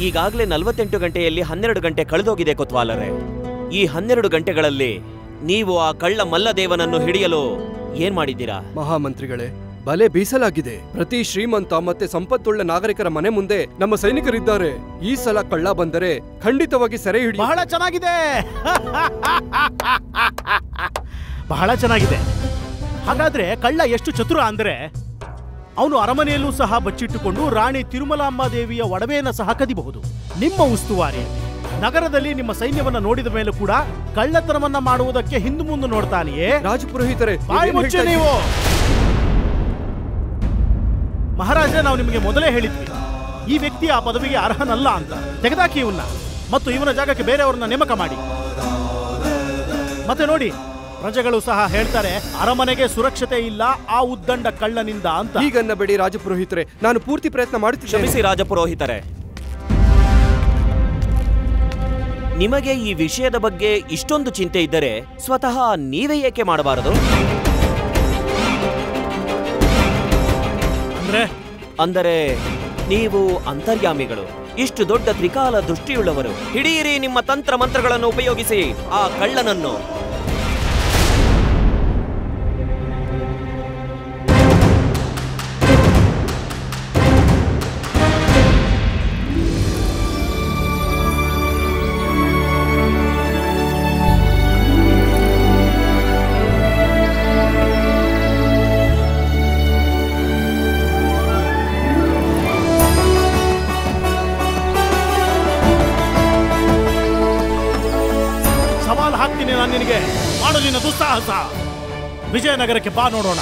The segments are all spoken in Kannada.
ಈಗಾಗಲೇ 48 ಗಂಟೆಯಲ್ಲಿ 12 ಗಂಟೆ ಕಳೆದೋಗಿದೆ ಕೊತ್ವಾಲರೇ. ಈ 12 ಗಂಟೆಗಳಲ್ಲಿ ನೀವು ಆ ಕಳ್ಳ ಮಲ್ಲದೇವನನ್ನು ಹಿಡಿಯಲು ಏನ್ ಮಾಡಿದ್ದೀರಾ? ಮಹಾಮಂತ್ರಿಗಳೇ, ಬಲೆ ಬೀಸಲಾಗಿದೆ. ಪ್ರತಿ ಶ್ರೀಮಂತ ಮತ್ತೆ ಸಂಪತ್ತುಳ್ಳ ನಾಗರಿಕರ ಮನೆ ಮುಂದೆ ನಮ್ಮ ಸೈನಿಕರಿದ್ದಾರೆ. ಈ ಸಲ ಕಳ್ಳ ಬಂದರೆ ಖಂಡಿತವಾಗಿ ಸೆರೆ ಹಿಡಿ. ಬಹಳ ಚೆನ್ನಾಗಿದೆ, ಬಹಳ ಚೆನ್ನಾಗಿದೆ. ಹಾಗಾದ್ರೆ ಕಳ್ಳ ಎಷ್ಟು ಚತುರ ಅಂದ್ರೆ ಅವನು ಅರಮನೆಯಲ್ಲೂ ಸಹ ಬಚ್ಚಿಟ್ಟುಕೊಂಡು ರಾಣಿ ತಿರುಮಲಾಂಬ ದೇವಿಯ ಒಡವೆಯನ್ನು ಸಹ ಕದಿಬಹುದು. ನಿಮ್ಮ ಉಸ್ತುವಾರಿಯಲ್ಲಿ ನಗರದಲ್ಲಿ ನಿಮ್ಮ ಸೈನ್ಯವನ್ನ ನೋಡಿದ ಮೇಲೂ ಕೂಡ ಕಳ್ಳತನವನ್ನ ಮಾಡುವುದಕ್ಕೆ ಹಿಂದು ಮುಂದೆ ನೋಡ್ತಾನೆಯೇ? ರಾಜಪುರೋಹಿತರೆ, ಬಾಯಿ ಮುಚ್ಚಿ ನೀವು. ಮಹಾರಾಜ, ನಾವು ನಿಮಗೆ ಮೊದಲೇ ಹೇಳಿದ್ವಿ ಈ ವ್ಯಕ್ತಿ ಆ ಪದವಿಗೆ ಅರ್ಹನಲ್ಲ ಅಂತ. ತೆಗೆದಾಕಿ ಇವನ್ನ ಮತ್ತು ಇವನ ಜಾಗಕ್ಕೆ ಬೇರೆಯವ್ರನ್ನ ನೇಮಕ ಮಾಡಿ. ಮತ್ತೆ ನೋಡಿ, ಪ್ರಜೆಗಳು ಸಹ ಹೇಳ್ತಾರೆ ಅರಮನೆಗೆ ಸುರಕ್ಷತೆ ಇಲ್ಲ ಆ ಉದ್ದಂಡ ಕಳ್ಳನಿಂದ ಅಂತ. ಹೀಗನ್ನಬೇಡಿ ರಾಜಪುರೋಹಿತರೆ, ನಾನು ಪೂರ್ತಿ ಪ್ರಯತ್ನ ಮಾಡುತ್ತಿದ್ದೇನೆ. ಕ್ಷಮಿಸಿ ರಾಜಪುರೋಹಿತರೆ, ನಿಮಗೆ ಈ ವಿಷಯದ ಬಗ್ಗೆ ಇಷ್ಟೊಂದು ಚಿಂತೆ ಇದ್ದರೆ ಸ್ವತಃ ನೀವೇ ಏಕೆ ಮಾಡಬಾರದು? ಅಂದರೆ ನೀವು ಅಂತರ್ಯಾಮಿಗಳು, ಇಷ್ಟು ದೊಡ್ಡ ತ್ರಿಕಾಲ ದೃಷ್ಟಿಯುಳ್ಳವರು. ಹಿಡಿಯಿರಿ ನಿಮ್ಮ ತಂತ್ರ ಮಂತ್ರಗಳನ್ನು ಉಪಯೋಗಿಸಿ ಆ ಕಳ್ಳನನ್ನು. ನಾನು ನಿನಗೆ ಮಾಡಲಿನ ದುಸ್ಸಾಹಸ. ವಿಜಯನಗರಕ್ಕೆ ಬಾ, ನೋಡೋಣ.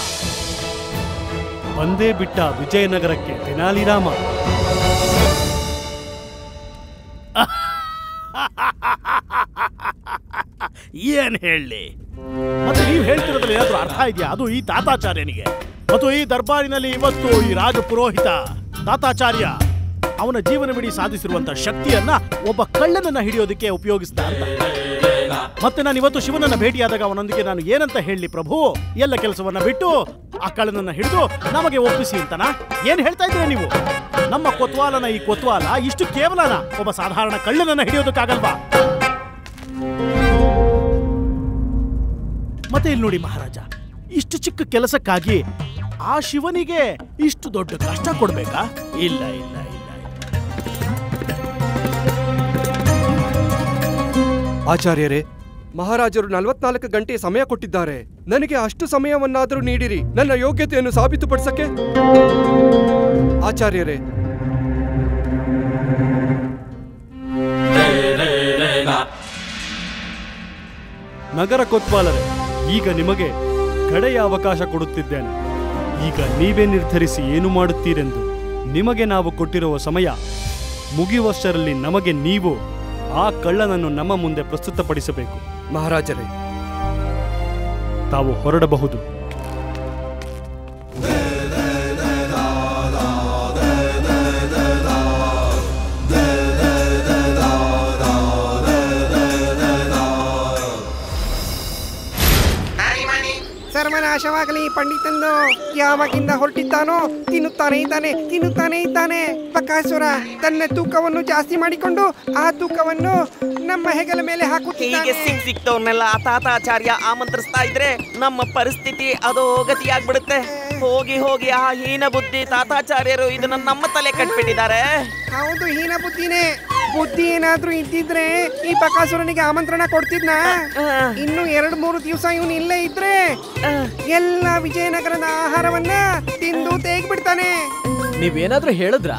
ಬಂದೇ ಬಿಟ್ಟ ವಿಜಯನಗರಕ್ಕೆ ತೆನಾಲಿರಾಮ. ಏನ್ ಹೇಳಿ? ಮತ್ತೆ ನೀವು ಹೇಳ್ತಿರೋದ್ರಲ್ಲಿ ಏನಾದ್ರೂ ಅರ್ಥ ಇದೆಯಾ? ಅದು ಈ ತಾತಾಚಾರ್ಯನಿಗೆ ಮತ್ತು ಈ ದರ್ಬಾರಿನಲ್ಲಿ ಇವತ್ತು ಈ ರಾಜ ಪುರೋಹಿತ ತಾತಾಚಾರ್ಯ ಅವನ ಜೀವನವಿಡೀ ಸಾಧಿಸಿರುವಂತಹ ಶಕ್ತಿಯನ್ನ ಒಬ್ಬ ಕಳ್ಳನನ್ನ ಹಿಡಿಯೋದಕ್ಕೆ ಉಪಯೋಗಿಸ್ದ ಅಂತ. ಮತ್ತೆ ನಾನು ಇವತ್ತು ಶಿವನನ್ನ ಭೇಟಿಯಾದಾಗ ಅವನೊಂದಿಗೆ ನಾನು ಏನಂತ ಹೇಳಿ? ಪ್ರಭು, ಎಲ್ಲ ಕೆಲಸವನ್ನ ಬಿಟ್ಟು ಆ ಕಳ್ಳನನ್ನ ಹಿಡಿದು ನಮಗೆ ಒಪ್ಪಿಸಿ ಅಂತನಾ? ಏನ್ ಹೇಳ್ತಾ ಇದ್ರೆ ನೀವು? ನಮ್ಮ ಕೊತ್ವಾಲನ ಈ ಕೊತ್ವಾಲ ಇಷ್ಟು ಕೇವಲನ ಒಬ್ಬ ಸಾಧಾರಣ ಕಳ್ಳನನ್ನ ಹಿಡಿಯೋದಕ್ಕಾಗಲ್ವಾ? ಮತ್ತೆ ಇಲ್ಲಿ ನೋಡಿ ಮಹಾರಾಜ, ಇಷ್ಟು ಚಿಕ್ಕ ಕೆಲಸಕ್ಕಾಗಿ ಆ ಶಿವನಿಗೆ ಇಷ್ಟು ದೊಡ್ಡ ಕಷ್ಟ ಕೊಡ್ಬೇಕಾ? ಇಲ್ಲ ಇಲ್ಲ ಇಲ್ಲ. ಆಚಾರ್ಯರೇ, ಮಹಾರಾಜರು 44 ಗಂಟೆ ಸಮಯ ಕೊಟ್ಟಿದ್ದಾರೆ. ನನಗೆ ಅಷ್ಟು ಸಮಯವನ್ನಾದರೂ ನೀಡಿರಿ, ನನ್ನ ಯೋಗ್ಯತೆಯನ್ನು ಸಾಬೀತುಪಡಿಸಕ್ಕೆ. ಆಚಾರ್ಯರೇ, ನಗರ ಕೊತ್ವಾಲರೇ, ಈಗ ನಿಮಗೆ ಕಡೆಯ ಅವಕಾಶ ಕೊಡುತ್ತಿದ್ದೇನೆ. ಈಗ ನೀವೇ ನಿರ್ಧರಿಸಿ ಏನು ಮಾಡುತ್ತೀರೆಂದು. ನಿಮಗೆ ನಾವು ಕೊಟ್ಟಿರುವ ಸಮಯ ಮುಗಿಯುವಷ್ಟರಲ್ಲಿ ನಮಗೆ ನೀವು ಆ ಕಳ್ಳನನ್ನು ನಮ್ಮ ಮುಂದೆ ಪ್ರಸ್ತುತಪಡಿಸಬೇಕು. ಮಹಾರಾಜರೇ, ತಾವು ಹೊರಡಬಹುದು. ಸರ್ವನಾಶವಾಗಲಿ. ಪಂಡಿತಂದು ಯಾವಾಗಿಂದ ಹೊರಟಿದ್ದಾನೋ ತಿನ್ನುತ್ತಾನೆ ಇದ್ದಾನೆ. ಬಕಾಸುರ ತನ್ನ ತೂಕವನ್ನು ಜಾಸ್ತಿ ಮಾಡಿಕೊಂಡು ಆ ತೂಕವನ್ನು ನಮ್ಮ ಹೆಗಲ ಮೇಲೆ ಹಾಕುತ್ತಿದ್ದಾನೆ. ಸಿಕ್ತವ್ರನ್ನೆಲ್ಲ ತಾತಾಚಾರ್ಯ ಆಮಂತ್ರಿಸ್ತಾ ಇದ್ರೆ ನಮ್ಮ ಪರಿಸ್ಥಿತಿ ಅದೋ ಗತಿಯಾಗ್ಬಿಡುತ್ತೆ. ಹೋಗಿ ಆ ಹೀನ ಬುದ್ಧಿ ತಾತಾಚಾರ್ಯರು ಇದನ್ನ ನಮ್ಮ ತಲೆ ಕಟ್ಬಿಟ್ಟಿದ್ದಾರೆ. ಹೌದು, ಹೀನ ಬುದ್ಧಿನೇ. ಬುದ್ಧಿ ಏನಾದ್ರೂ ಇದ್ದಿದ್ರೆ ಈ ಬಕಾಸುರನಿಗೆ ಆಮಂತ್ರಣ ಕೊಡ್ತಿದ್ನ? ಇನ್ನು 2-3 ದಿವಸ ಇವನು ಇಲ್ಲೇ ಇದ್ರೆ ಎಲ್ಲ ವಿಜಯನಗರದ ಆಹಾರವನ್ನ ತಿಂದು ತೆಗ್ಬಿಡ್ತಾನೆ. ನೀವೇನಾದ್ರೂ ಹೇಳಿದ್ರ?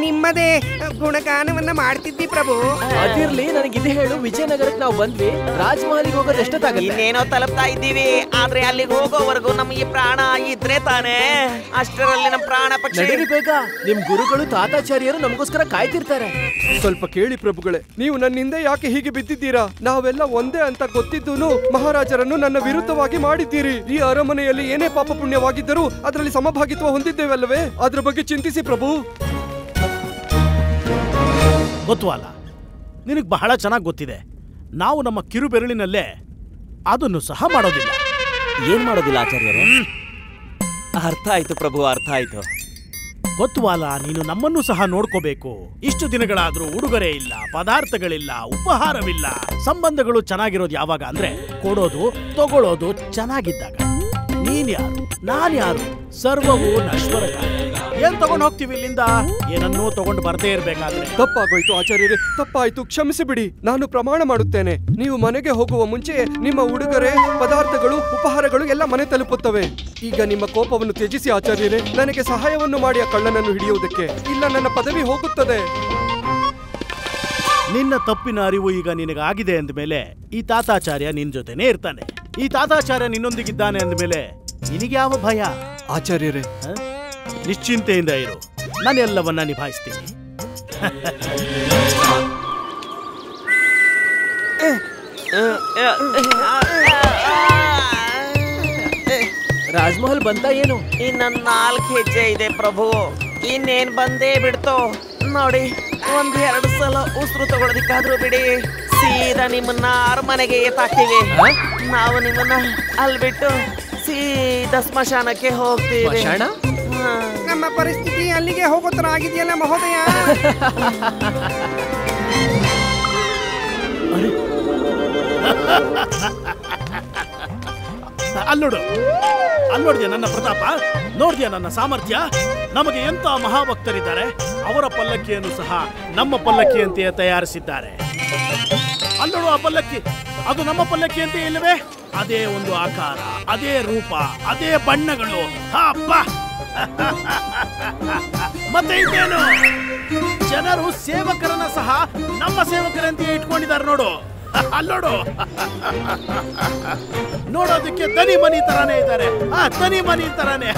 ನಿಮ್ಮದೇ ಗುಣಗಾನವನ್ನ ಮಾಡ್ತಿದ್ದಿ ಪ್ರಭು. ಅದಿರ್ಲಿ, ನನಗಿದು ಹೇಳು. ವಿಜಯನಗರಕ್ಕೆ ನಾವು ಬಂದ್ವಿ, ರಾಜಮಹಲಿಗೆ ಹೋಗೋದು ಎಷ್ಟೊತ್ತಾಗುತ್ತೆ? ಇನ್ನೇನೋ ತಲುಪ್ತಾ ಇದ್ದೀವಿ, ಆದ್ರೆ ಅಲ್ಲಿಗೆ ಹೋಗೋವರೆಗೂ ನಮಗೆ ಪ್ರಾಣ ಇದ್ರೆ ತಾನೇ. ಅಷ್ಟರಲ್ಲಿ ನಮ್ಮ ಪ್ರಾಣ ಪಕ್ಷಿ. ನಡೀರಿ ಬೇಗ, ನಿಮ್ ಗುರುಗಳು ತಾತಾಚಾರ್ಯರು ನಮಗೋಸ್ಕರ ಕಾಯ್ತಿರ್ತಾರೆ. ಸ್ವಲ್ಪ ಕೇಳಿ ಪ್ರಭುಗಳೇ, ನೀವು ನನ್ನಿಂದ ಯಾಕೆ ಹೀಗೆ ಬಿದ್ದಿದ್ದೀರಾ? ನಾವೆಲ್ಲ ಒಂದೇ ಅಂತ ಗೊತ್ತಿದ್ದೂನು ಮಹಾರಾಜರನ್ನು ನನ್ನ ವಿರುದ್ಧವಾಗಿ ಮಾಡಿದ್ದೀರಿ. ಈ ಅರಮನೆಯಲ್ಲಿ ಏನೇ ಪಾಪ ಪುಣ್ಯವಾಗಿದ್ದರೂ ಅದರಲ್ಲಿ ಸಮಭಾಗಿತ್ವ ಹೊಂದಿದ್ದೇವಲ್ಲವೇ? ಅದ್ರ ಬಗ್ಗೆ ಚಿಂತಿಸಿ ಪ್ರಭು. ಗೊತ್ತುವಲ್ಲ, ನಿನಗೆ ಬಹಳ ಚೆನ್ನಾಗಿ ಗೊತ್ತಿದೆ. ನಾವು ನಮ್ಮ ಕಿರು ಬೆರಳಿನಲ್ಲೇ ಅದನ್ನು ಸಹ ಮಾಡೋದಿಲ್ಲ. ಏನ್ ಮಾಡೋದಿಲ್ಲ ಆಚಾರ್ಯರೇ? ಅರ್ಥ ಆಯ್ತು ಪ್ರಭು, ಅರ್ಥ ಆಯ್ತು. ಗೊತ್ತುವಲ್ಲ, ನೀನು ನಮ್ಮನ್ನು ಸಹ ನೋಡ್ಕೋಬೇಕು. ಇಷ್ಟು ದಿನಗಳಾದ್ರೂ ಉಡುಗೊರೆ ಇಲ್ಲ, ಪದಾರ್ಥಗಳಿಲ್ಲ, ಉಪಹಾರವಿಲ್ಲ. ಸಂಬಂಧಗಳು ಚೆನ್ನಾಗಿರೋದು ಯಾವಾಗ ಅಂದ್ರೆ ಕೊಡೋದು ತಗೊಳ್ಳೋದು ಚೆನ್ನಾಗಿದ್ದಾಗ. ನೀನ್ ಯಾರು, ನಾನ್ ಯಾರು, ಸರ್ವವು ನಶ್ವರ. ಏನ್ ತಗೊಂಡು ಹೋಗ್ತೀವಿ ಇಲ್ಲಿಂದ? ಏನನ್ನೂ ತಗೊಂಡು ಬರ್ದೇ ಇರ್ಬೇಕಾದ್ರೆ. ತಪ್ಪಾಗೋಯ್ತು ಆಚಾರ್ಯರೇ, ತಪ್ಪಾಯ್ತು, ಕ್ಷಮಿಸಿ ಬಿಡಿ. ನಾನು ಪ್ರಮಾಣ ಮಾಡುತ್ತೇನೆ, ನೀವು ಮನೆಗೆ ಹೋಗುವ ಮುಂಚೆ ನಿಮ್ಮ ಉಡುಗೊರೆ ಪದಾರ್ಥಗಳು ಉಪಹಾರಗಳು ಎಲ್ಲ ಮನೆ ತಲುಪುತ್ತವೆ. ಈಗ ನಿಮ್ಮ ಕೋಪವನ್ನು ತ್ಯಜಿಸಿ ಆಚಾರ್ಯರೇ, ನನಗೆ ಸಹಾಯವನ್ನು ಮಾಡಿ ಆ ಕಳ್ಳನನ್ನು ಹಿಡಿಯುವುದಕ್ಕೆ, ಇಲ್ಲ ನನ್ನ ಪದವಿ ಹೋಗುತ್ತದೆ. ನಿನ್ನ ತಪ್ಪಿನ ಅರಿವು ಈಗ ನಿನಗಾಗಿದೆ ಅಂದಮೇಲೆ ಈ ತಾತಾಚಾರ್ಯ ನಿನ್ ಜೊತೆನೇ ಇರ್ತಾನೆ. ಈ ತಾತಾಚಾರ್ಯ ನಿನ್ನೊಂದಿಗಿದ್ದಾನೆ ಅಂದಮೇಲೆ ನಿನಗೆ ಯಾವ ಭಯ? ಆಚಾರ್ಯರೇ, ನಿಶ್ಚಿಂತೆಯಿಂದ ಇರು, ನಾನೆಲ್ಲವನ್ನ ನಿಭಾಯಿಸ್ತೀನಿ. ರಾಜ್ಮಹಲ್ ಬಂತ ಏನು? ಇನ್ನ 4 ಹೆಜ್ಜೆ ಇದೆ ಪ್ರಭು, ಇನ್ನೇನ್ ಬಂದೇ ಬಿಡ್ತೋ ನೋಡಿ. 1-2 ಸಲ ಉಸಿರು ತಗೊಳ್ಳೋದಿಕ್ಕಾದ್ರೂ ಬಿಡಿ, ಸೀದಾ ನಿಮ್ಮನ್ನ ಅರಮನೆಗೆ ಎತ್ತಾಕ್ತೀವಿ. ನಾವು ನಿಮ್ಮನ್ನ ಅಲ್ಲಿ ಬಿಟ್ಟು ಸೀದಾ ಸ್ಮಶಾನಕ್ಕೆ ಹೋಗ್ತೀವಿ. ನಮ್ಮ ಪರಿಸ್ಥಿತಿ ಅಲ್ಲಿಗೆ ಹೋಗೋ ತರ ಆಗಿದೆಯಲ್ಲ ಮಹೋದಯ. ಅಲ್ಲೋಡ್ದ್ಯಾ ನನ್ನ ಪ್ರತಾಪ, ನೋಡ್ದ್ಯಾ ನನ್ನ ಸಾಮರ್ಥ್ಯ? ನಮಗೆ ಎಂತ ಮಹಾಭಕ್ತರಿದ್ದಾರೆ. ಅವರ ಪಲ್ಲಕ್ಕಿಯನ್ನು ಸಹ ನಮ್ಮ ಪಲ್ಲಕ್ಕಿಯಂತೆಯೇ ತಯಾರಿಸಿದ್ದಾರೆ. ಅಲ್ಲೋಡು ಆ ಪಲ್ಲಕ್ಕಿ, ಅದು ನಮ್ಮ ಪಲ್ಲಕ್ಕಿಯಂತೆ ಇಲ್ಲವೇ? ಅದೇ ಒಂದು ಆಕಾರ, ಅದೇ ರೂಪ, ಅದೇ ಬಣ್ಣಗಳು. ಮತ್ತೆ ಇದೇನು, ಜನರು ಸೇವಕರನ್ನ ಸಹ ನಮ್ಮ ಸೇವಕರಂತೆ ಇಟ್ಕೊಂಡಿದ್ದಾರೆ ನೋಡು. ಅಲ್ಲೋಡು, ನೋಡೋದಕ್ಕೆ ದನಿ ಮನಿ ತರಾನೇ ಇದ್ದಾರೆ. ದನಿ ಮನಿ ತರಾನೇ.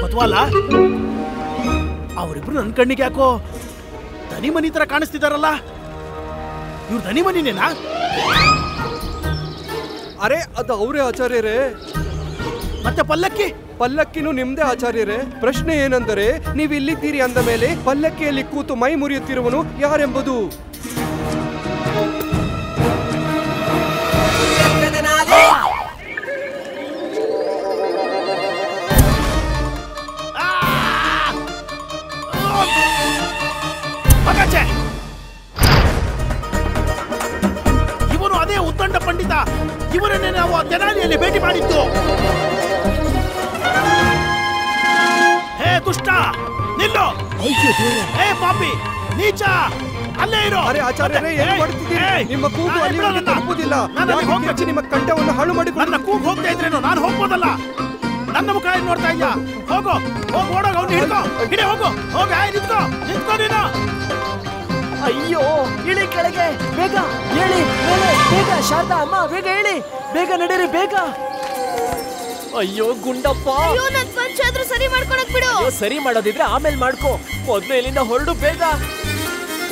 ಗೊತ್ತವಲ್ಲ, ಅವರಿಬ್ರು ನನ್ನ ಕಣ್ಣಿಗೆ ಯಾಕೋ ದನಿ ಮನಿ ತರ ಕಾಣಿಸ್ತಿದಾರಲ್ಲ. ಇವ್ರು ದನಿ ಮನಿನೇನಾ? ಅರೆ ಅದು ಅವರೇ ಆಚಾರ್ಯರೇ. ಮತ್ತೆ ಪಲ್ಲಕ್ಕಿ? ಪಲ್ಲಕ್ಕಿನೂ ನಿಮ್ದೇ ಆಚಾರ್ಯರೇ. ಪ್ರಶ್ನೆ ಏನೆಂದರೆ, ನೀವು ಇಲ್ಲಿದ್ದೀರಿ ಅಂದ ಮೇಲೆ ಪಲ್ಲಕ್ಕಿಯಲ್ಲಿ ಕೂತು ಮೈ ಮುರಿಯುತ್ತಿರುವನು ಯಾರೆಂಬುದು. ಇವನು ಅದೇ ಉತ್ತಂಡ ಪಂಡಿತ. ಇವರನ್ನೇ ನಾವು ತೆನಾಲಿಯಲ್ಲಿ ಭೇಟಿ ಮಾಡಿದ್ದು. ಹೇ ದುಷ್ಟ, ನಿಲ್ಲು! ಹೇ ಪಾಪಿ, ನೀಚ, ಅಲ್ಲೇ ಇರೋ! ಅರೆ ಆಚಾರ್ಯರೇ, ಏನು ಮಾಡ್ತಿದ್ದೀರಿ? ನಿಮ್ಮ ಕೂಗು ಅಲ್ಲಿ ತಲುಪುವುದಿಲ್ಲ. ನಿಮ್ಮ ಕಂಠವನ್ನು ಹಾಳು ಮಾಡಿ. ನನ್ನ ಕೂಗು ಹೋಗ್ತಾ ಇದ್ರೇನು? ನಾನು ಹೋಗ್ಬೋದಲ್ಲ. ನನ್ನ ಮುಖ ಏನ್ ನೋಡ್ತಾ ಇದ್ಯಾ? ಹೋಗು, ಹೋಗಿ ಓಡೋಗ, ಅವ್ನು ಹಿಡ್ಕೋ, ಹಿಡಿ, ಹೋಗು, ಹೋಗ, ನಿಂತ್ಕೋ, ನಿಂತ್ಕೋ ನೀನು. ಅಯ್ಯೋ, ಇಳಿ ಕೆಳಗೆ, ಬೇಗ ಹೇಳಿ ಮೇಲೆ, ಬೇಗ. ಶಾರದಾ ಅಮ್ಮ, ಬೇಗ ಹೇಳಿ, ಬೇಗ ನಡೀರಿ, ಬೇಗ. ಅಯ್ಯೋ ಗುಂಡಪ್ಪ, ಸರಿ ಮಾಡ್ಕೊಳಕ್ ಬಿಡು. ಸರಿ ಮಾಡೋದಿದ್ರೆ ಆಮೇಲೆ ಮಾಡ್ಕೋ, ಮೊದ್ಲು ಇಲ್ಲಿಂದ ಹೊರಡು ಬೇಗ.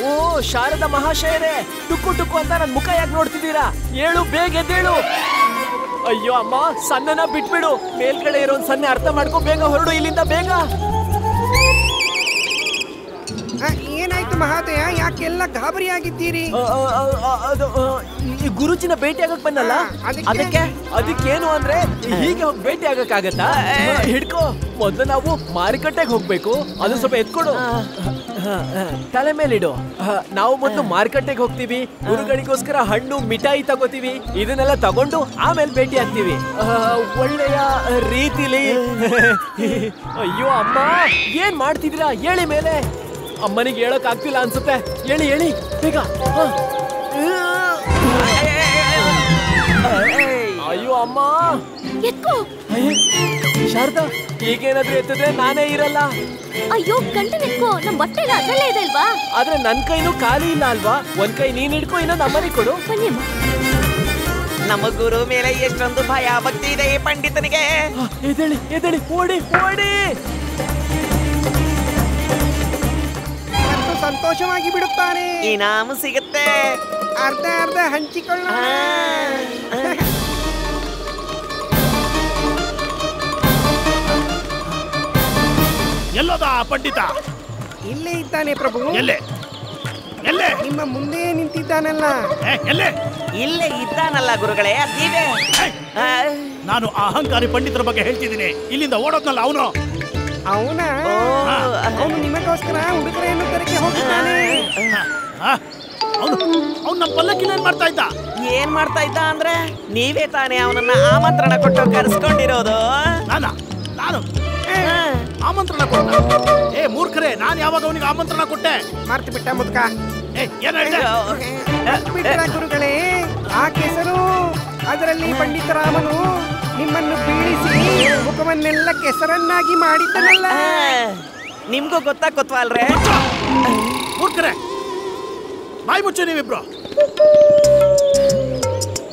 ಓ ಶಾರದಾ ಮಹಾಶಯರೇ, ಟುಕ್ಕು ಟುಕ್ಕು ಅಂತ ನನ್ ಮುಖ ಯಾಕೆ ನೋಡ್ತಿದ್ದೀರಾ? ಹೇಳು, ಬೇಗ ಎದ್ದೇಳು. ಅಯ್ಯೋ ಅಮ್ಮ, ಸಣ್ಣನ ಬಿಟ್ಬಿಡು, ಮೇಲ್ಗಡೆ ಇರೋ ಸನ್ನೆ ಅರ್ಥ ಮಾಡ್ಕೋ, ಬೇಗ ಹೊರಡು ಇಲ್ಲಿಂದ, ಬೇಗ. ಏನಾಯ್ತು ಮಹಾದಯ, ಯಾಕೆಲ್ಲ ಗಾಬರಿ ಆಗಿದ್ದೀರಿ? ಗುರುಜಿನ ಭೇಟಿ ಆಗಕ್ ಬಂದಲ್ಲ, ಅದಕ್ಕೇನು ಅಂದ್ರೆ ಹೀಗೆ ಹೋಗಿ ಭೇಟಿ ಆಗಕ್ಕಾಗತ್ತಾ? ಹಿಡ್ಕೋ, ಮೊದ್ಲು ನಾವು ಮಾರುಕಟ್ಟೆಗೆ ಹೋಗ್ಬೇಕು. ಅದು ಸ್ವಲ್ಪ ಎತ್ಕೊಡು, ತಲೆ ಮೇಲಿಡು. ನಾವು ಮೊದ್ಲು ಮಾರುಕಟ್ಟೆಗೆ ಹೋಗ್ತೀವಿ, ಗುರುಗಳಿಗೋಸ್ಕರ ಹಣ್ಣು ಮಿಠಾಯಿ ತಗೋತೀವಿ. ಇದನ್ನೆಲ್ಲ ತಗೊಂಡು ಆಮೇಲೆ ಭೇಟಿ ಆಗ್ತೀವಿ ಒಳ್ಳೆಯ ರೀತಿಲಿ. ಅಯ್ಯೋ ಅಮ್ಮ, ಏನ್ ಮಾಡ್ತಿದ್ದೀರಾ? ಹೇಳಿ ಮೇಲೆ. ಅಮ್ಮನಿಗೆ ಹೇಳಕ್ ಆಗ್ತಿಲ್ಲ ಅನ್ಸುತ್ತೆ. ಹೇಳಿ ಹೇಳಿ ಬೇಗ. ಅಯ್ಯೋ ಅಮ್ಮ, ಶಾರದಾ, ಈಗೇನಾದ್ರೂ ಎತ್ತಿದ್ರೆ ನಾನೇ ಇರಲ್ಲ. ಅಯ್ಯೋ ಗಂಟು ನಿತ್ಕೋ, ನಮ್ ಬಟ್ಟೆ ಎಲ್ಲ ಅದರಲ್ಲೇ ಇದೆ ಅಲ್ವಾ? ಆದ್ರೆ ನನ್ ಕೈನೂ ಖಾಲಿ ಇಲ್ಲ ಅಲ್ವಾ? ಒಂದ್ ಕೈ ನೀನ್ ಹಿಡ್ಕೊ, ಇನ್ನೊಂದು ಅಮ್ಮನಿಗೆ ಕೊಡು. ನಮ್ಮ ಗುರು ಮೇಲೆ ಎಷ್ಟೊಂದು ಭಯ ಭಕ್ತಿ ಇದೆ ಈ ಪಂಡಿತನಿಗೆ. ಎದ್ದೇಳಿ ಎದ್ದೇಳಿ, ಓಡಿ ಓಡಿ. ಸಂತೋಷವಾಗಿ ಬಿಡುತ್ತಾನೆ. ಇನಾಮು ಸಿಗುತ್ತೆ, ಅರ್ಧ ಅರ್ಧ ಹಂಚಿಕೊಳ್ಳೋಣ. ಎಲ್ಲೋದ ಪಂಡಿತ? ಇಲ್ಲೇ ಇದ್ದಾನೆ ಪ್ರಭು. ಎಲ್ಲೇ ಎಲ್ಲೇ? ನಿಮ್ಮ ಮುಂದೆ ನಿಂತಿದ್ದಾನಲ್ಲ. ಎಲ್ಲೇ? ಇಲ್ಲೇ ಇದ್ದಾನಲ್ಲ ಗುರುಗಳೇ, ಅದಿದೆ. ನಾನು ಆ ಅಹಂಕಾರಿ ಪಂಡಿತರ ಬಗ್ಗೆ ಹೇಳ್ತಿದ್ದೀನಿ. ಇಲ್ಲಿಂದ ಓಡೋದ್ನಲ್ಲ ಅವನು. ಅವನು ನಿಮಗೋಸ್ಕರ ಉಡುಗೊರೆಯನ್ನು ತರಕ್ಕೆ ಹೋಗಿದ್ದಾನೆ. ಅವ್ನು ನಮ್ಮ ಪಲ್ಲಕ್ಕಿನ ಏನ್ ಮಾಡ್ತಾ ಇದ್ದ? ಏನ್ ಮಾಡ್ತಾ ಇದ್ದ ಅಂದ್ರೆ ನೀವೇ ತಾನೇ ಅವನನ್ನ ಆಮಂತ್ರಣ ಕೊಟ್ಟು ಕರೆಸ್ಕೊಂಡಿರೋದು. ನಾನು ಆಮಂತ್ರಣ ಕೊಟ್ಟ? ಏ ಮೂರ್ಖರೇ, ನಾನು ಯಾವಾಗ ಅವನಿಗೆ ಆಮಂತ್ರಣ ಕೊಟ್ಟೆ? ಮರ್ತು ಬಿಟ್ಟ ಮುದ್ಕ. ಏನ್ ಹೇಳ್ದೆ? ಬಿಟ್ಟ ಗುರುಗಳೇ, ಆ ಕೆಸರು, ಅದರಲ್ಲಿ ಪಂಡಿತರಾಮನು ನಿಮ್ಮನ್ನು ಬೀಳಿಸಿ ಮುಖವನ್ನೆಲ್ಲ ಕೆಸರನ್ನಾಗಿ ಮಾಡಿದ್ದನಲ್ಲ. ನಿಮ್ಗೂ ಗೊತ್ತಾಗ್ಕೊತ್ವಲ್ರೇ? ಮೂರ್ಖರೇ, ಬಾಯಿ ಮುಚ್ಚು ನೀವಿಬ್ರು.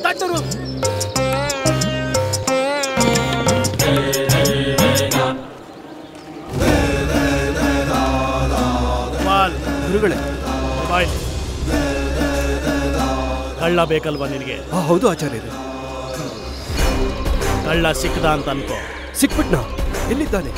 ತಟ್ಟರು ಗುರುಗಳೇ, ಬಾಯ್. ಕಳ್ಳ ಬೇಕಲ್ವಾ ನಿನಗೆ? ಹೌದು ಆಚಾರ್ಯರೇ. ಕಳ್ಳ ಸಿಕ್ಕದ ಅಂತ ಅನ್ಕೋ. ಸಿಕ್ಬಿಟ್ನಾ? ಎಲ್ಲಿದ್ದಾನೆ?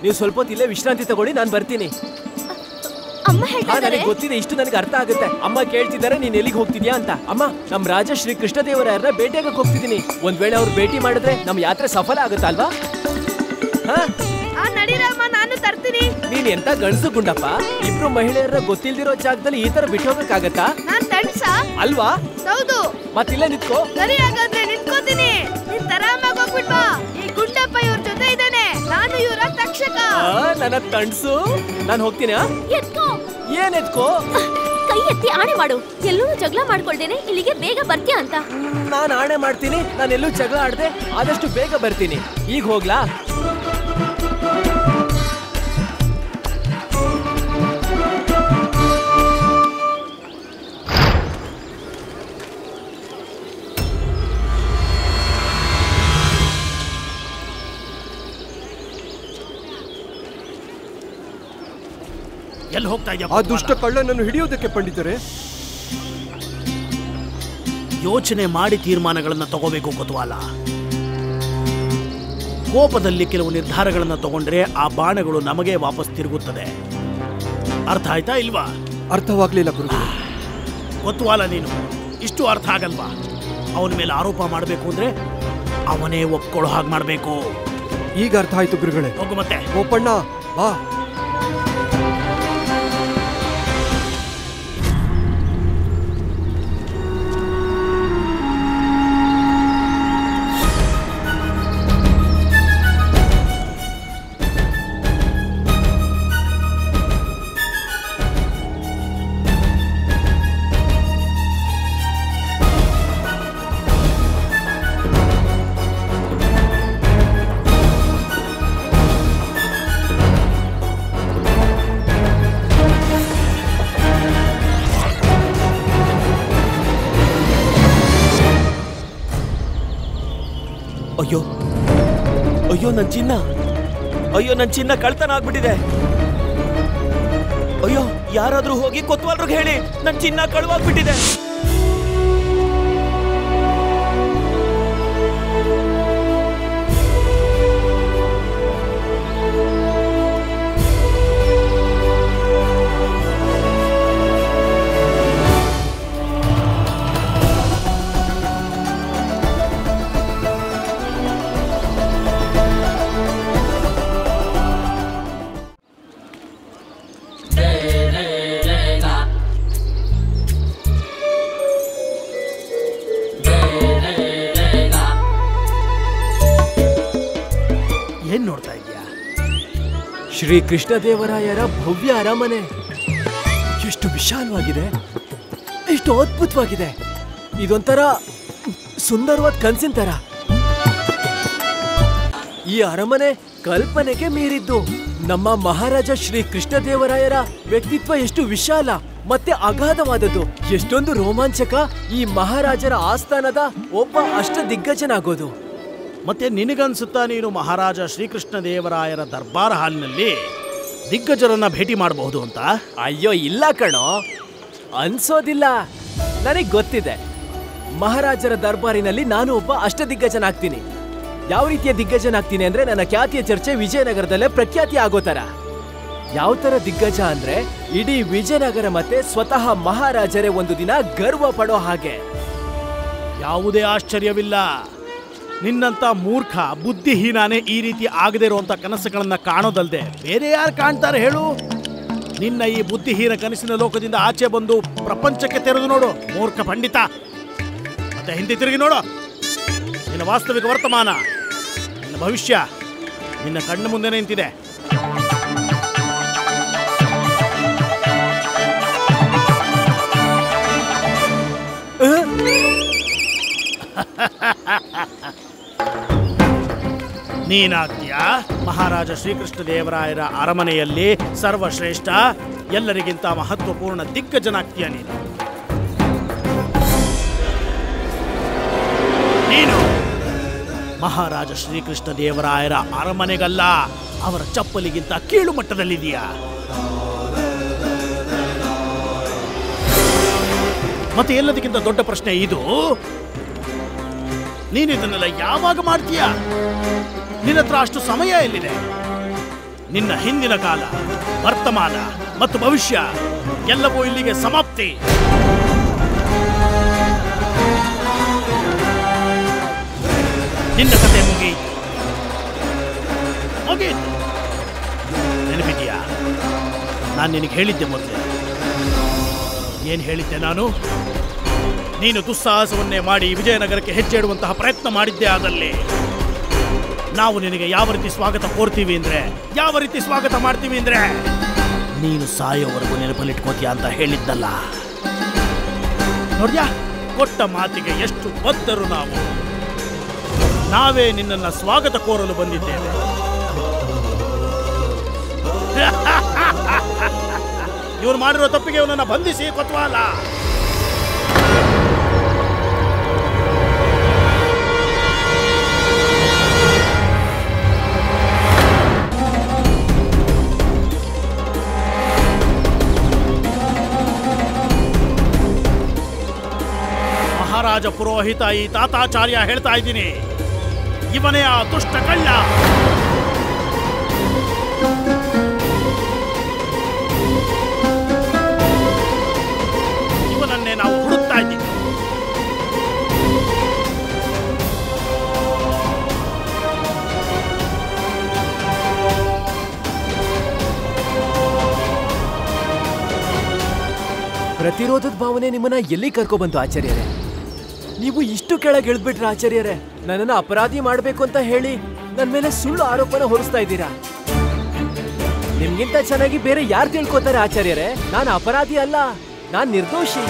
ನೀವು ಸ್ವಲ್ಪ ಹೊತ್ತು ಇಲ್ಲೇ ವಿಶ್ರಾಂತಿ ತಗೊಳ್ಳಿ, ನಾನು ಬರ್ತೀನಿ. ಅಮ್ಮ ಹೇಳ್ತಾರೆ. ನನಗೆ ಗೊತ್ತಿದೆ, ಇಷ್ಟು ನನಗೆ ಅರ್ಥ ಆಗುತ್ತೆ. ಅಮ್ಮ ಕೇಳ್ತಿದ್ದಾರೆ ನೀನ್ ಎಲ್ಲಿಗೆ ಹೋಗ್ತಿದ್ಯಾ ಅಂತ. ಅಮ್ಮ, ನಮ್ ರಾಜ ಶ್ರೀ ಕೃಷ್ಣದೇವರಾಯರನ್ನ ಭೇಟಿಯಾಗಕ್ಕೆ ಹೋಗ್ತಿದ್ದೀನಿ. ಒಂದ್ ವೇಳೆ ಅವ್ರು ಭೇಟಿ ಮಾಡಿದ್ರೆ ನಮ್ ಯಾತ್ರೆ ಸಫಲ ಆಗುತ್ತಲ್ವಾ? ನಡೀರಮ್ಮ, ನಾನು ತರ್ತೀನಿ. ನೀನ್ ಎಂತ ಗಂಡಸು ಗುಂಡಪ್ಪ, ಇಬ್ರು ಮಹಿಳೆಯರ ಗೊತ್ತಿಲ್ದಿರೋ ಜಾಗದಲ್ಲಿ ಈ ತರ ಬಿಟ್ಟು ಹೋಗಕ್ಕಾಗತ್ತಾ? ನಾನ್ ತಡ್ಸ ಅಲ್ವಾ? ಹೌದು. ಮತ್ತಿಲ್ಲ ನಿಂತ್ಕೋ. ಸರಿ, ಹಾಗಾದ್ರೆ ನಿಂತ್ಕೋತೀನಿ. ನೀನ್ ತರಾಮಾಗಿ ಹೋಗ್ಬಿಟ್ವಾ. ಈ ಗುಂಡಪ್ಪ ಇವ್ರ ಜೊತೆ ಇದ್ದಾನೆ, ನಾನು ಇವರ ತಕ್ಷಕ. ನನ್ನ ತಣ್ಸು, ನಾನು ಹೋಗ್ತೀನಿ. ಎತ್ಕೋ. ಏನ್ ಎತ್ಕೋ? ಕೈ ಎತ್ತಿ ಆಣೆ ಮಾಡು, ಎಲ್ಲೂ ಜಗಳ ಮಾಡ್ಕೊಳ್ದೇನೆ ಇಲ್ಲಿಗೆ ಬೇಗ ಬರ್ತೀಯ ಅಂತ. ನಾನ್ ಆಣೆ ಮಾಡ್ತೀನಿ, ನಾನು ಎಲ್ಲೂ ಜಗಳ ಆಡ್ದೆ ಆದಷ್ಟು ಬೇಗ ಬರ್ತೀನಿ. ಈಗ ಹೋಗ್ಲಾ? ಎಲ್ಲಿ ಹೋಗ್ತಾ ಇದ್ಯಾ? ಆ ದುಷ್ಟ ಕಳ್ಳನನ್ನು ಹಿಡಿಯೋದಕ್ಕೆ ಪಂಡಿತರೆ. ಯೋಚನೆ ಮಾಡಿ ತೀರ್ಮಾನಗಳನ್ನ ತಗೋಬೇಕು ಕೊತ್ವಾಲ. ಕೋಪದಲ್ಲಿ ಕೆಲವು ನಿರ್ಧಾರಗಳನ್ನ ತಗೊಂಡ್ರೆ ಆ ಬಾಣಗಳು ನಮಗೆ ವಾಪಸ್ ತಿರುಗುತ್ತದೆ. ಅರ್ಥ ಆಯ್ತಾ ಇಲ್ವಾ? ಅರ್ಥವಾಗ್ಲಿಲ್ಲ ಗುರುಗಳೇ. ಕೊತ್ವಾಲ, ನೀನು ಇಷ್ಟು ಅರ್ಥ ಆಗಲ್ವಾ? ಅವನ ಮೇಲೆ ಆರೋಪ ಮಾಡಬೇಕು ಅಂದ್ರೆ ಅವನೇ ಒಪ್ಕೊಳ್ಳೋ ಹಾಗೆ ಮಾಡಬೇಕು. ಈಗ ಅರ್ಥ ಆಯ್ತು ಗುರುಗಳೇ. ಹೋಗು ಮತ್ತೆ. ಗೋಪಣ್ಣ ಬಾ. ಅಯ್ಯೋ ಅಯ್ಯೋ, ನನ್ ಚಿನ್ನ, ಅಯ್ಯೋ ನನ್ ಚಿನ್ನ ಕಳ್ತನ ಆಗ್ಬಿಟ್ಟಿದೆ. ಅಯ್ಯೋ, ಯಾರಾದ್ರೂ ಹೋಗಿ ಕೊತ್ವಾಲ್ರಿಗೆ ಹೇಳಿ, ನನ್ ಚಿನ್ನ ಕಳುವಾಗ್ಬಿಟ್ಟಿದೆ. ಏನ್ ನೋಡ್ತಾ ಇದೀಯಾ? ಶ್ರೀ ಕೃಷ್ಣದೇವರಾಯರ ಭವ್ಯ ಅರಮನೆ ಎಷ್ಟು ವಿಶಾಲವಾಗಿದೆ, ಎಷ್ಟು ಅದ್ಭುತವಾಗಿದೆ. ಇದೊಂಥರ ಸುಂದರವಾದ ಕನಸಿನ ತರ. ಈ ಅರಮನೆ ಕಲ್ಪನೆಗೆ ಮೀರಿದ್ದು. ನಮ್ಮ ಮಹಾರಾಜ ಶ್ರೀ ಕೃಷ್ಣದೇವರಾಯರ ವ್ಯಕ್ತಿತ್ವ ಎಷ್ಟು ವಿಶಾಲ ಮತ್ತೆ ಅಗಾಧವಾದದ್ದು. ಎಷ್ಟೊಂದು ರೋಮಾಂಚಕ ಈ ಮಹಾರಾಜರ ಆಸ್ಥಾನದ ಒಬ್ಬ ಅಷ್ಟ ದಿಗ್ಗಜನಾಗೋದು. ಮತ್ತೆ ನಿನಗನ್ಸುತ್ತಾ ನೀನು ಮಹಾರಾಜ ಶ್ರೀಕೃಷ್ಣ ದೇವರಾಯರ ದರ್ಬಾರ್ ಹಾಲ್ನಲ್ಲಿ ದಿಗ್ಗಜರನ್ನ ಭೇಟಿ ಮಾಡಬಹುದು ಅಂತ? ಅಯ್ಯೋ ಇಲ್ಲ ಕಣೋ, ಅನ್ಸೋದಿಲ್ಲ. ನನಗ್ ಗೊತ್ತಿದೆ, ಮಹಾರಾಜರ ದರ್ಬಾರಿನಲ್ಲಿ ನಾನು ಒಬ್ಬ ಅಷ್ಟದಿಗ್ಗಜನಾಗ್ತೀನಿ. ಯಾವ ರೀತಿಯ ದಿಗ್ಗಜನಾಗ್ತೀನಿ ಅಂದ್ರೆ ನನ್ನ ಖ್ಯಾತಿಯ ಚರ್ಚೆ ವಿಜಯನಗರದಲ್ಲೇ ಪ್ರಖ್ಯಾತಿ ಆಗೋ ತರ. ಯಾವ ತರ ದಿಗ್ಗಜ ಅಂದ್ರೆ ಇಡೀ ವಿಜಯನಗರ ಮತ್ತೆ ಸ್ವತಃ ಮಹಾರಾಜರೇ ಒಂದು ದಿನ ಗರ್ವ ಪಡೋ ಹಾಗೆ. ಯಾವುದೇ ಆಶ್ಚರ್ಯವಿಲ್ಲ. ನಿನ್ನಂತ ಮೂರ್ಖ ಬುದ್ಧಿಹೀನಾನೇ ಈ ರೀತಿ ಆಗದೆ ಇರುವಂತ ಕನಸುಗಳನ್ನ ಕಾಣೋದಲ್ದೆ ಬೇರೆ ಯಾರು ಕಾಣ್ತಾರೆ ಹೇಳು? ನಿನ್ನ ಈ ಬುದ್ಧಿಹೀನ ಕನಸಿನ ಲೋಕದಿಂದ ಆಚೆ ಬಂದು ಪ್ರಪಂಚಕ್ಕೆ ತೆರೆದು ನೋಡು ಮೂರ್ಖ ಪಂಡಿತ. ಮತ್ತೆ ಹಿಂದೆ ತಿರುಗಿ ನೋಡು. ನಿನ್ನ ವಾಸ್ತವಿಕ ವರ್ತಮಾನ, ನಿನ್ನ ಭವಿಷ್ಯ ನಿನ್ನ ಕಣ್ಣು ಮುಂದೆ ನಿಂತಿದೆ. ನೀನಾಗ್ತೀಯಾ ಮಹಾರಾಜ ಶ್ರೀಕೃಷ್ಣ ದೇವರಾಯರ ಅರಮನೆಯಲ್ಲಿ ಸರ್ವಶ್ರೇಷ್ಠ, ಎಲ್ಲರಿಗಿಂತ ಮಹತ್ವಪೂರ್ಣ ದಿಗ್ಗಜನಾಗ್ತೀಯ ನೀನು ಮಹಾರಾಜ ಶ್ರೀಕೃಷ್ಣ ದೇವರಾಯರ ಅರಮನೆಗಲ್ಲ, ಅವರ ಚಪ್ಪಲಿಗಿಂತ ಕೀಳು ಮಟ್ಟದಲ್ಲಿದೆಯಾ? ಮತ್ತೆ ಎಲ್ಲದಕ್ಕಿಂತ ದೊಡ್ಡ ಪ್ರಶ್ನೆ ಇದು, ನೀನಿದನ್ನೆಲ್ಲ ಯಾವಾಗ ಮಾಡ್ತೀಯ? ನಿನ್ನ ಹತ್ರ ಅಷ್ಟು ಸಮಯ ಎಲ್ಲಿದೆ? ನಿನ್ನ ಹಿಂದಿನ ಕಾಲ, ವರ್ತಮಾನ ಮತ್ತು ಭವಿಷ್ಯ ಎಲ್ಲವೂ ಇಲ್ಲಿಗೆ ಸಮಾಪ್ತಿ. ನಿನ್ನ ಕತೆ ಮುಗಿಯಿತು. ನೆನಪಿದೆಯಾ? ನಾನು ನಿನಗೆ ಹೇಳಿದ್ದೆ ಮೊದಲೇ. ಏನು ಹೇಳಿದ್ದೆ ನಾನು? ನೀನು ದುಸ್ಸಾಹಸವನ್ನೇ ಮಾಡಿ ವಿಜಯನಗರಕ್ಕೆ ಹೆಜ್ಜೆ ಇಡುವಂತಹ ಪ್ರಯತ್ನ ಮಾಡಿದ್ದೆ. ಆದಲ್ಲಿ ನಾವು ನಿನಗೆ ಯಾವ ರೀತಿ ಸ್ವಾಗತ ಕೋರ್ತೀವಿ ಅಂದ್ರೆ, ಯಾವ ರೀತಿ ಸ್ವಾಗತ ಮಾಡ್ತೀವಿ ಅಂದ್ರೆ, ನೀನು ಸಾಯೋವರೆಗೂ ನೆನಪಲ್ಲಿಟ್ಕೋತೀಯ ಅಂತ ಹೇಳಿದ್ದಲ್ಲ. ನೋಡ್ಯಾ, ಕೊಟ್ಟ ಮಾತಿಗೆ ಎಷ್ಟು ಬದ್ಧರು ನಾವು. ನಾವೇ ನಿನ್ನನ್ನ ಸ್ವಾಗತ ಕೋರಲು ಬಂದಿದ್ದೇವೆ. ಇವರು ಮಾಡಿರೋ ತಪ್ಪಿಗೆ ಇವನನ್ನ ಬಂಧಿಸಿ ಕೊತ್ವಾಲ. ಮಹಾರಾಜ ಪುರೋಹಿತ ಈ ತಾತಾಚಾರ್ಯ ಹೇಳ್ತಾ ಇದ್ದೀನಿ, ಇವನೇ ಆ ದುಷ್ಟ ಕಳ್ಳ. ಇವನನ್ನೇ ನಾವು ಹುಡುಕ್ತಾ ಇದ್ದೀವಿ. ಪ್ರತಿರೋಧದ ಭಾವನೆ ನಿಮ್ಮನ್ನ ಎಲ್ಲಿ ಕರ್ಕೊಬಂತು ಆಚಾರ್ಯರೇ? ನೀವು ಇಷ್ಟು ಕೆಳಗೆ ಇಳಿದ್ಬಿಟ್ರ ಆಚಾರ್ಯರೇ? ನನ್ನನ್ನು ಅಪರಾಧಿ ಮಾಡಬೇಕು ಅಂತ ಹೇಳಿ ನನ್ನ ಮೇಲೆ ಸುಳ್ಳು ಆರೋಪನ ಹೊರಿಸ್ತಾ ಇದ್ದೀರಾ. ನಿಮ್ಗಿಂತ ಚೆನ್ನಾಗಿ ಬೇರೆ ಯಾರು ತಿಳ್ಕೊತಾರೆ ಆಚಾರ್ಯರೇ? ನಾನು ಅಪರಾಧಿ ಅಲ್ಲ, ನಾನು ನಿರ್ದೋಷಿ.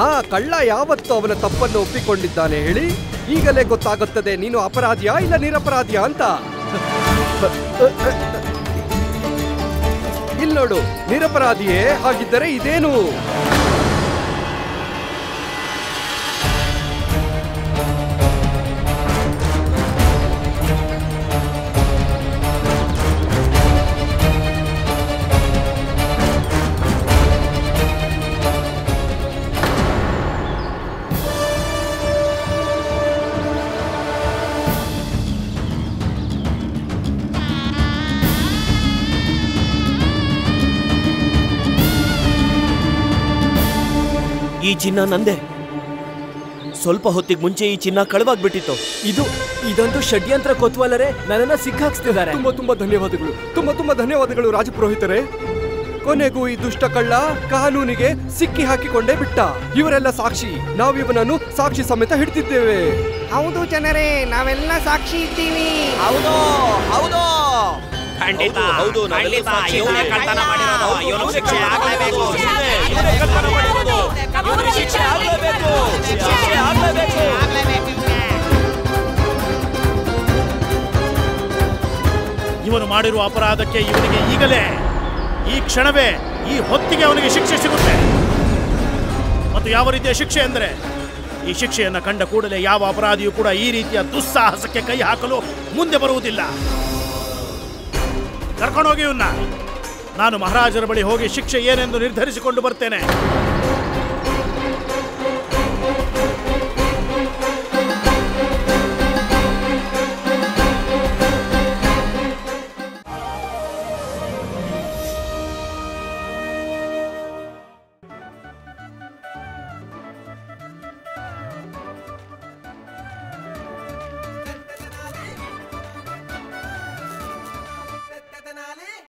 ಆ ಕಳ್ಳ ಯಾವತ್ತು ಅವನ ತಪ್ಪನ್ನು ಒಪ್ಪಿಕೊಂಡಿದ್ದಾನೆ ಹೇಳಿ? ಈಗಲೇ ಗೊತ್ತಾಗುತ್ತದೆ ನೀನು ಅಪರಾಧಿಯಾ ಇಲ್ಲ ನಿರಪರಾಧಿಯಾ ಅಂತ. ಇಲ್ಲಿ ನೋಡು, ನಿರಪರಾಧಿಯೇ. ಹಾಗಿದ್ದರೆ ಇದೇನು? ಈ ಚಿನ್ನ ನಂದೆ. ಸ್ವಲ್ಪ ಹೊತ್ತಿಗೆ ಮುಂಚೆ ಈ ಚಿನ್ನ ಕಳವಾಗ್ಬಿಟ್ಟಿತ್ತು. ಇದಂತೂ ಷಡ್ಯಂತ್ರ ಕೊತ್ವಾಲರೇ, ನನ್ನನ್ನ ಸಿಕ್ಕಾಕ್ಸ್ತಿದ್ದಾರೆ. ತುಂಬಾ ಧನ್ಯವಾದಗಳು, ತುಂಬಾ ಧನ್ಯವಾದಗಳು ರಾಜಪುರೋಹಿತರೇ. ಕೊನೆಗೂ ಈ ದುಷ್ಟ ಕಳ್ಳ ಕಾನೂನಿಗೆ ಸಿಕ್ಕಿ ಹಾಕಿಕೊಂಡೇ ಬಿಟ್ಟ. ಇವರೆಲ್ಲ ಸಾಕ್ಷಿ, ನಾವಿವನನ್ನು ಸಾಕ್ಷಿ ಸಮೇತ ಹಿಡ್ತಿದ್ದೇವೆ. ಹೌದು ಜನರೇ, ನಾವೆಲ್ಲ ಸಾಕ್ಷಿ ಇದ್ದೀವಿ. ಹೌದು ಹೌದು, ಖಂಡಿತ ಹೌದು, ಖಂಡಿತ ಇವನೇ ಕಳ್ತನ ಮಾಡಿರೋದು. ಇವನು ಶಿಕ್ಷೆ ಆಗಲೇಬೇಕು. ಇವನೇ ಕಳ್ತನ ಮಾಡಿರೋದು. ಇವನಿಗೆ ಶಿಕ್ಷೆ ಆಗಲೇಬೇಕು. ಶಿಕ್ಷೆ ಆಗಲೇಬೇಕು. ಇವನು ಮಾಡಿರುವ ಅಪರಾಧಕ್ಕೆ ಇವನಿಗೆ ಈಗಲೇ, ಈ ಕ್ಷಣವೇ, ಈ ಹೊತ್ತಿಗೆ ಅವನಿಗೆ ಶಿಕ್ಷೆ ಸಿಗುತ್ತೆ. ಮತ್ತು ಯಾವ ರೀತಿಯ ಶಿಕ್ಷೆ ಅಂದರೆ, ಈ ಶಿಕ್ಷೆಯನ್ನು ಕಂಡ ಕೂಡಲೇ ಯಾವ ಅಪರಾಧಿಯೂ ಕೂಡ ಈ ರೀತಿಯ ದುಸ್ಸಾಹಸಕ್ಕೆ ಕೈ ಹಾಕಲು ಮುಂದೆ ಬರುವುದಿಲ್ಲ. ಕರ್ಕೊಂಡೋಗಿ ಇವನ್ನ. ನಾನು ಮಹಾರಾಜರ ಬಳಿ ಹೋಗಿ ಶಿಕ್ಷೆ ಏನೆಂದು ನಿರ್ಧರಿಸಿಕೊಂಡು ಬರ್ತೇನೆ.